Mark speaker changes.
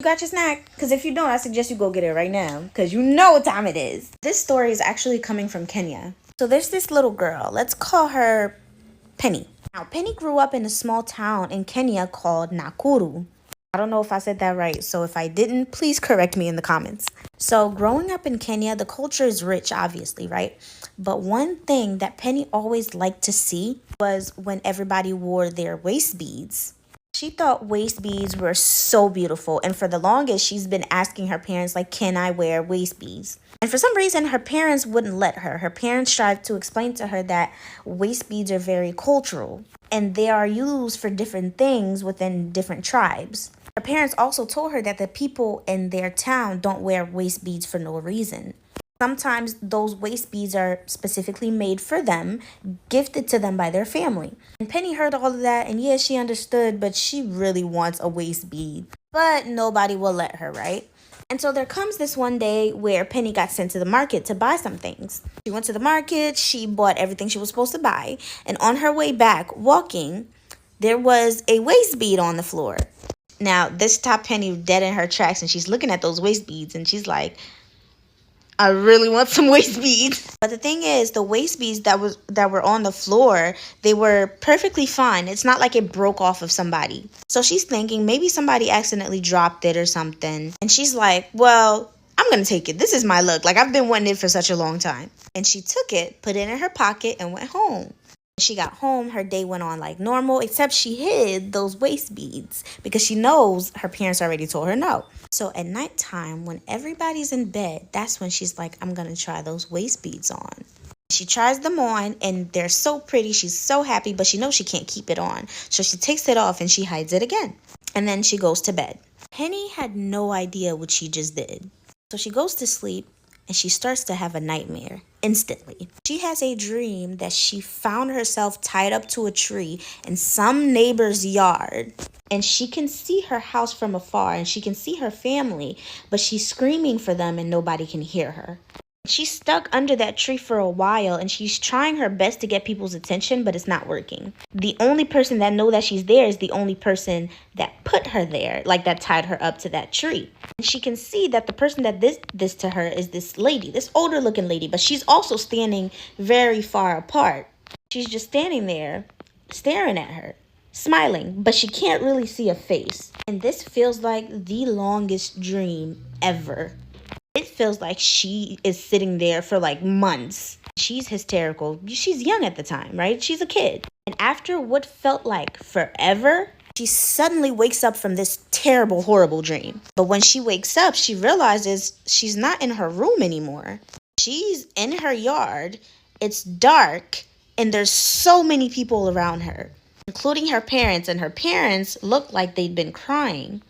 Speaker 1: You got your snack? Because if you don't, I suggest you go get it right now. Because you know what time it is. This story is actually coming from Kenya. So there's this little girl. Let's call her Penny. Now, Penny grew up in a small town in Kenya called Nakuru. I don't know if I said that right, so if I didn't, please correct me in the comments. So growing up in Kenya, the culture is rich, obviously, right? But one thing that Penny always liked to see was when everybody wore their waist beads. She thought waist beads were so beautiful, and for the longest, she's been asking her parents, like, can I wear waist beads? And for some reason, her parents wouldn't let her. Her parents tried to explain to her that waist beads are very cultural, and they are used for different things within different tribes. Her parents also told her that the people in their town don't wear waist beads for no reason. Sometimes those waist beads are specifically made for them, gifted to them by their family. And Penny heard all of that, and yeah, she understood, but she really wants a waist bead. But nobody will let her, right? And so there comes this one day where Penny got sent to the market to buy some things. She went to the market, she bought everything she was supposed to buy, and on her way back, walking, there was a waist bead on the floor. Now, this stopped Penny dead in her tracks, and she's looking at those waist beads, and she's like, I really want some waist beads. But the thing is, the waist beads that were on the floor, they were perfectly fine. It's not like it broke off of somebody. So she's thinking maybe somebody accidentally dropped it or something. And she's like, well, I'm going to take it. This is my luck. Like, I've been wanting it for such a long time. And she took it, put it in her pocket, and went home. She got home, her day went on like normal, except she hid those waist beads because she knows her parents already told her no. So at nighttime, when everybody's in bed, that's when she's like, I'm going to try those waist beads on. She tries them on, and they're so pretty. She's so happy, but she knows she can't keep it on. So she takes it off and she hides it again. And then she goes to bed. Penny had no idea what she just did. So she goes to sleep, and she starts to have a nightmare instantly. She has a dream that she found herself tied up to a tree in some neighbor's yard, and she can see her house from afar, and she can see her family, but she's screaming for them and nobody can hear her. She's stuck under that tree for a while, and she's trying her best to get people's attention, but it's not working. The only person that know that she's there is the only person that put her there, like that tied her up to that tree. And she can see that the person that did this to her is this lady, this older looking lady, but she's also standing very far apart. She's just standing there, staring at her, smiling, but she can't really see a face. And this feels like the longest dream ever. It feels like she is sitting there for like months. She's hysterical. She's young at the time, right? She's a kid. And after what felt like forever, she suddenly wakes up from this terrible, horrible dream. But when she wakes up, she realizes she's not in her room anymore. She's in her yard. It's dark, and there's so many people around her, including her parents. And her parents look like they'd been crying.